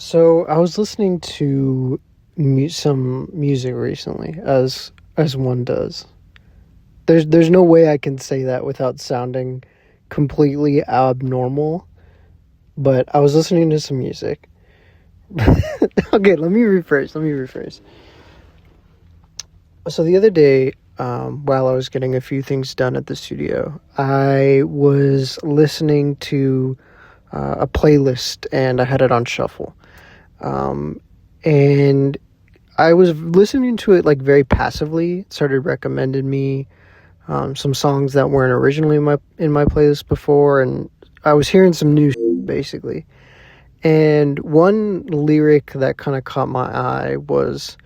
So I was listening to some music recently, as one does. There's no way I can say that without sounding completely abnormal. But I was listening to some music. Okay, let me rephrase. So the other day, while I was getting a few things done at the studio, I was listening to a playlist and I had it on shuffle. And I was listening to it like very passively. It started recommending me some songs that weren't originally in my playlist before, and I was hearing some new basically. And one lyric that kind of caught my eye was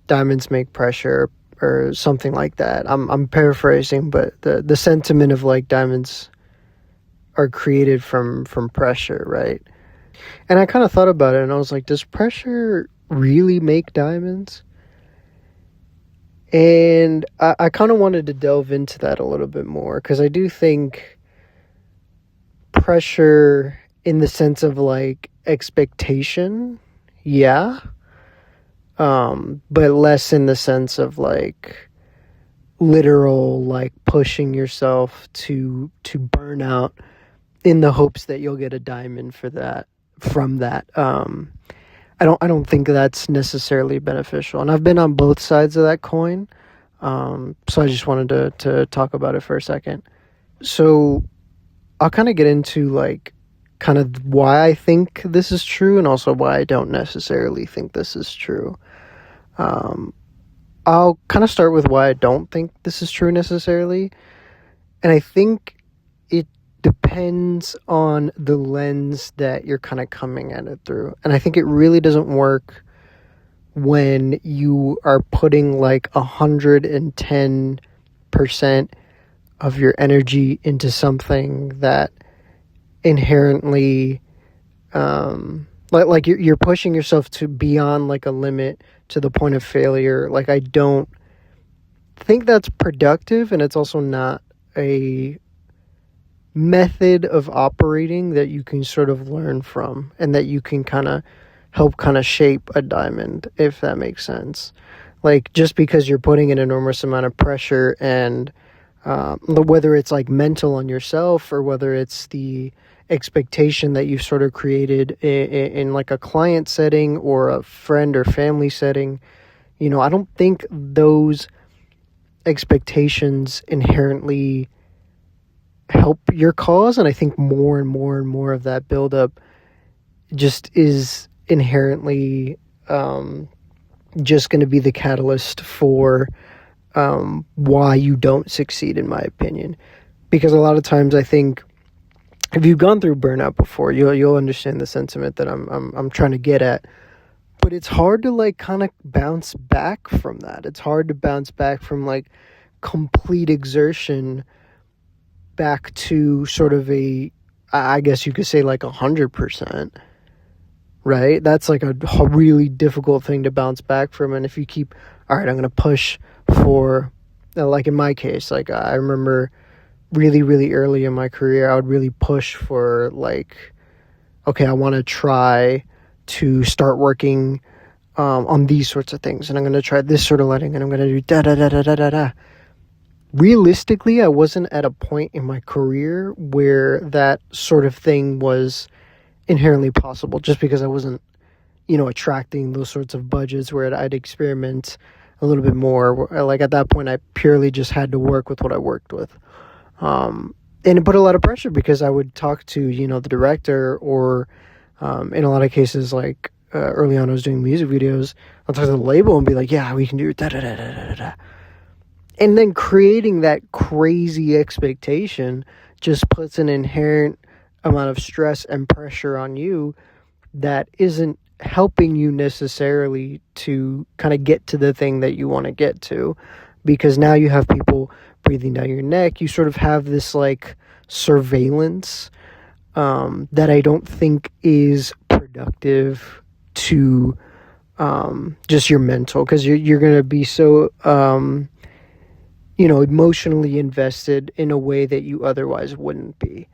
"Diamonds make pressure" or something like that. I'm paraphrasing, but the sentiment of like diamonds are created from pressure, right? And I kind of thought about it, and I was like, does pressure really make diamonds? And I kind of wanted to delve into that a little bit more because I do think pressure, in the sense of like expectation, yeah, but less in the sense of like literal, like pushing yourself to burn out in the hopes that you'll get a diamond from that. I don't think that's necessarily beneficial, and I've been on both sides of that coin. So I just wanted to talk about it for a second. So I'll kind of get into like kind of why I think this is true and also why I don't necessarily think this is true. I'll kind of start with why I don't think this is true necessarily. And I think it depends on the lens that you're kind of coming at it through. And I think it really doesn't work when you are putting like 110% of your energy into something that inherently like you're pushing yourself to beyond like a limit to the point of failure. Like, I don't think that's productive, and it's also not a method of operating that you can sort of learn from and that you can kind of help kind of shape a diamond, if that makes sense. Like, just because you're putting an enormous amount of pressure, and whether it's like mental on yourself or whether it's the expectation that you've sort of created in like a client setting or a friend or family setting, I don't think those expectations inherently help your cause. And I think more and more and more of that buildup just is inherently just going to be the catalyst for why you don't succeed, in my opinion. Because a lot of times I think if you've gone through burnout before, you'll understand the sentiment that I'm trying to get at. But it's hard to like kind of bounce back from that. It's hard to bounce back from like complete exertion back to sort of I guess you could say like 100%, right? That's like a really difficult thing to bounce back from. And if you keep, all right, I'm going to push for, like in my case, like I remember really, really early in my career, I would really push for like, okay, I want to try to start working on these sorts of things, and I'm going to try this sort of lighting, and I'm going to do da da da da da da da. Realistically, I wasn't at a point in my career where that sort of thing was inherently possible, just because I wasn't, attracting those sorts of budgets where I'd experiment a little bit more. Like at that point, I purely just had to work with what I worked with. And it put a lot of pressure because I would talk to, the director, or in a lot of cases, like early on I was doing music videos, I'll talk to the label and be like, yeah, we can do da da da da da da. And then creating that crazy expectation just puts an inherent amount of stress and pressure on you that isn't helping you necessarily to kind of get to the thing that you want to get to, because now you have people breathing down your neck. You sort of have this like surveillance that I don't think is productive to just your mental, because you're going to be so emotionally invested in a way that you otherwise wouldn't be.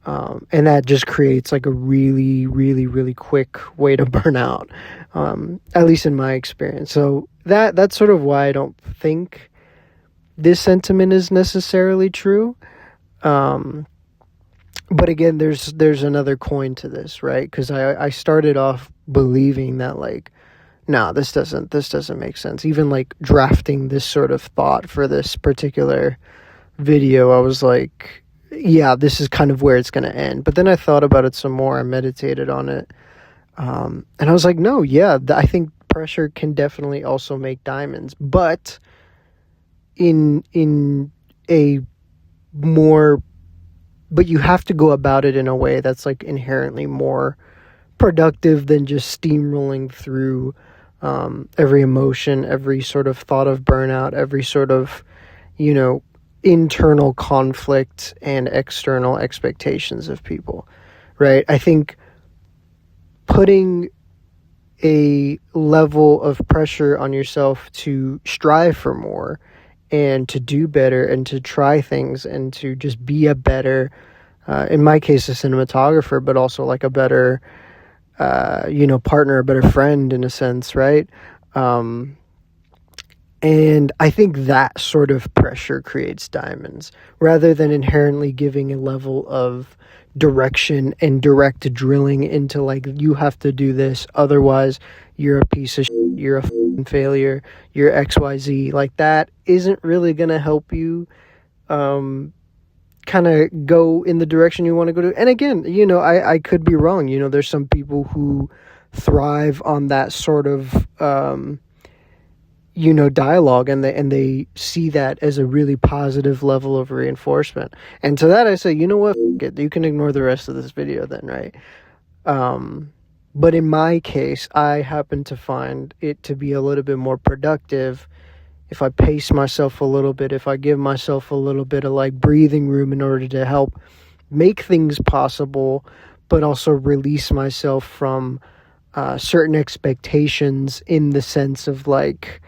And that just creates like a really, really, really quick way to burn out, at least in my experience. So that's sort of why I don't think this sentiment is necessarily true. Um, but again, there's another coin to this, right? Because I started off believing that like, nah, this doesn't make sense. Even like drafting this sort of thought for this particular video, I was like, yeah, this is kind of where it's going to end. But then I thought about it some more. I meditated on it. And I was like, no, yeah, I think pressure can definitely also make diamonds. But in a more, but you have to go about it in a way that's like inherently more productive than just steamrolling through every emotion, every sort of thought of burnout, every sort of, you know, internal conflict and external expectations of people, right? I think putting a level of pressure on yourself to strive for more and to do better and to try things and to just be a better, in my case, a cinematographer, but also like a better, partner, a better friend in a sense, right? And I think that sort of pressure creates diamonds rather than inherently giving a level of direction and direct drilling into like, you have to do this, otherwise you're a piece of shit, you're a failure, you're XYZ. Like, that isn't really going to help you kind of go in the direction you want to go to. And again, I could be wrong. There's some people who thrive on that sort of dialogue, and they see that as a really positive level of reinforcement. And to that I say, you know what, you can ignore the rest of this video then, right? But in my case, I happen to find it to be a little bit more productive if I pace myself a little bit, if I give myself a little bit of like breathing room in order to help make things possible, but also release myself from certain expectations, in the sense of like,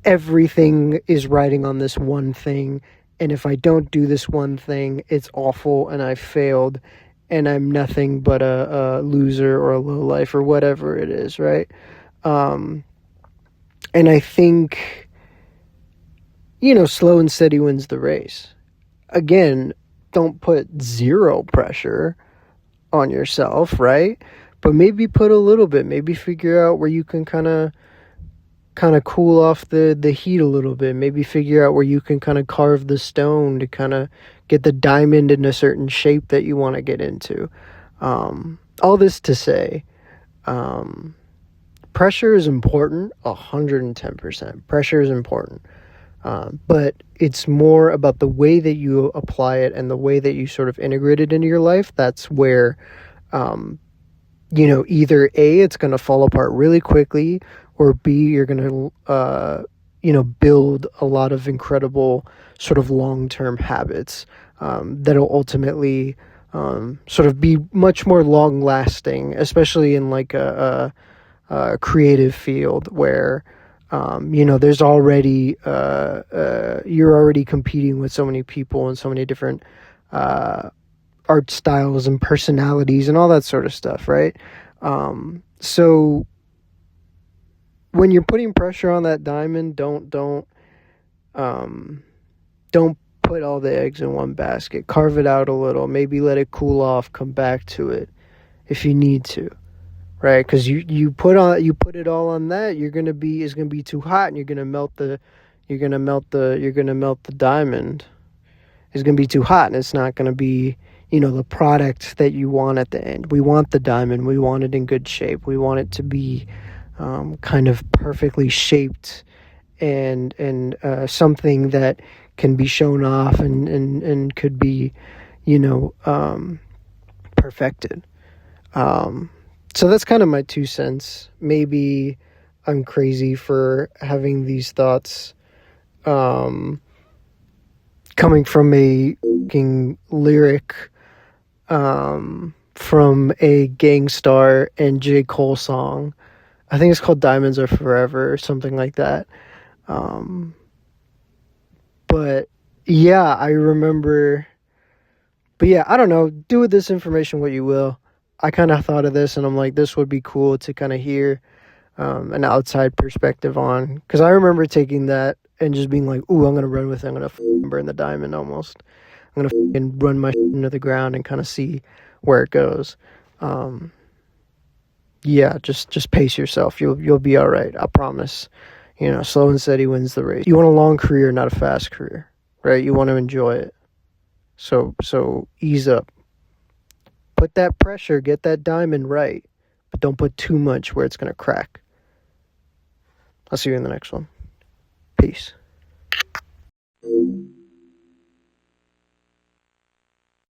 everything is riding on this one thing, and if I don't do this one thing, it's awful and I failed and I'm nothing but a loser or a lowlife or whatever it is, right? And I think, slow and steady wins the race. Again, don't put zero pressure on yourself, right? But maybe put a little bit. Maybe figure out where you can kind of cool off the heat a little bit. Maybe figure out where you can kind of carve the stone to kind of get the diamond in a certain shape that you want to get into. All this to say, pressure is important, 110%. Pressure is important. But it's more about the way that you apply it and the way that you sort of integrate it into your life. That's where, either A, it's going to fall apart really quickly, or B, you're going to, build a lot of incredible sort of long-term habits that'll ultimately sort of be much more long-lasting, especially in like a creative field where, there's already, you're already competing with so many people and so many different art styles and personalities and all that sort of stuff, right? So when you're putting pressure on that diamond, don't put all the eggs in one basket. Carve it out a little, maybe let it cool off, come back to it if you need to, right? Because you put it all on that, it's gonna be too hot, and you're gonna melt the diamond. It's gonna be too hot, and it's not gonna be the product that you want at the end. We want the diamond. We want it in good shape. We want it to be kind of perfectly shaped and something that can be shown off and could be, perfected. So that's kind of my 2 cents. Maybe I'm crazy for having these thoughts coming from a lyric from a Gang Starr and J. Cole song. I think it's called Diamonds Are Forever or something like that. But yeah, I remember But yeah, I don't know. Do with this information what you will. I kind of thought of this and I'm like, this would be cool to kind of hear an outside perspective on. Because I remember taking that and just being like, ooh, I'm going to run with it. I'm going to burn the diamond almost. I'm going to run my into the ground and kind of see where it goes. Yeah, just pace yourself. You'll be all right. I promise. You know, slow and steady wins the race. You want a long career, not a fast career, right? You want to enjoy it. So ease up. Put that pressure, get that diamond right, but don't put too much where it's going to crack. I'll see you in the next one. Peace.